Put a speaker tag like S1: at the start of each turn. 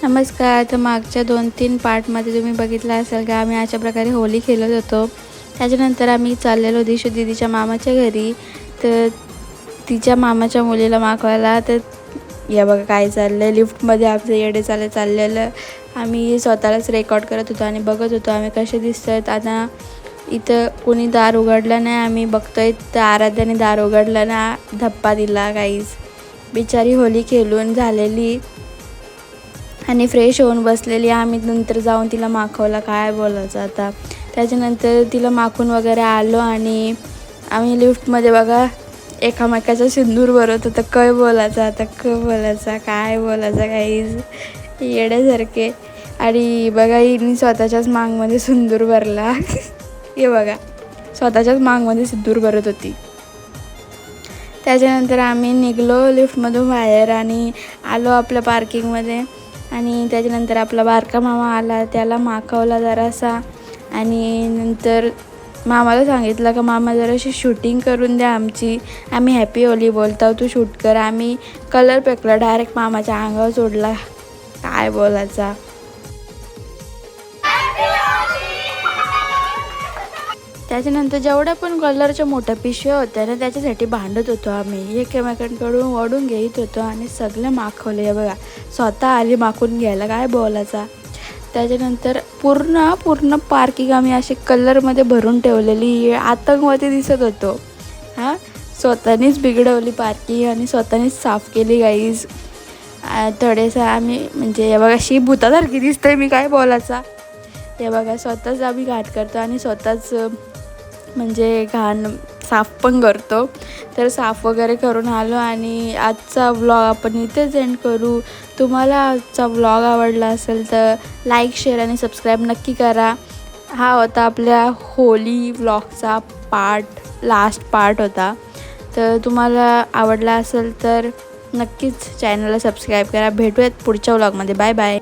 S1: नमस्कार. तर मागच्या 2-3 पार्टमध्ये तुम्ही बघितलं असेल का आम्ही अशा प्रकारे होली खेळत होतो. त्याच्यानंतर आम्ही चाललेलो दिशू दीदीच्या मामाच्या घरी. तर तिच्या मामाच्या मुलीला मागवायला. तर या बघा काय चाललं आहे, लिफ्टमध्ये आमचं येडे चाललेलं. आम्ही स्वतःलाच रेकॉर्ड करत होतो आणि बघत होतो आम्ही कसे दिसत आहेत. आता इथं कोणी दार उघडलं नाही, आम्ही बघतोय तर आराध्याने दार उघडलं ना, धप्पा दिला. काहीच बिचारी होली खेळून झालेली आणि फ्रेश होऊन बसलेली. आम्ही नंतर जाऊन तिला माखवलं, काय बोलायचं आता. त्याच्यानंतर तिला माखून वगैरे आलो आणि आम्ही लिफ्टमध्ये बघा एकामेकाचा सिंदूर भरत होतं. काय बोलायचं आता, काय बोलायचं, काहीच येड्यासारखे. आणि बघा हिने स्वतःच्याच मागमध्ये सिंदूर भरला. हे बघा स्वतःच्याच मागमध्ये सिंदूर भरत होती. त्याच्यानंतर आम्ही निघलो लिफ्टमधून बाहेर आणि आलो आपल्या पार्किंगमध्ये. आणि त्याच्यानंतर आपला बारका मामा आला, त्याला माखवला जरासा. आणि नंतर मामाला सांगितलं का मामा जराशी शूटिंग करून द्या आमची, आम्ही हॅपी होली बोलतो, तू शूट कर. आम्ही कलर फेकला डायरेक्ट मामाच्या अंगावर सोडला. काय बोलायचा. त्याच्यानंतर जेवढ्या पण कलरच्या मोठ्या पिशव्या होत्या ना, त्याच्यासाठी भांडत होतो आम्ही. एकमेकांकडून ओढून घेत होतो आणि सगळे माखवले. बघा स्वतः आली माखून घ्यायला, काय बोलायचा. त्याच्यानंतर पूर्ण पार्किंग आम्ही अशी कलरमध्ये भरून ठेवलेली. आतंकवादी दिसत होतो. स्वतःनीच बिघडवली पार्किंग आणि स्वतःनीच साफ केली. गाईज थोडेसं आम्ही म्हणजे बघा शी भूतासारखी दिसतंय मी, काय बोलायचा. ते बघा स्वतःच आम्ही घाट करतो आणि स्वतःच म्हणजे घाण साफ पण करतो. तर साफ वगैरे करून आलो आणि आजचा व्लॉग आपण इथेच एंड करू. तुम्हाला आजचा व्लॉग आवडला असेल तर लाईक, शेअर आणि सबस्क्राईब नक्की करा. हा होता आपल्या होली व्लॉगचा लास्ट पार्ट होता. तर तुम्हाला आवडला असेल तर नक्कीच चॅनलला सबस्क्राईब करा. भेटूयात पुढच्या व्लॉगमध्ये. Bye bye.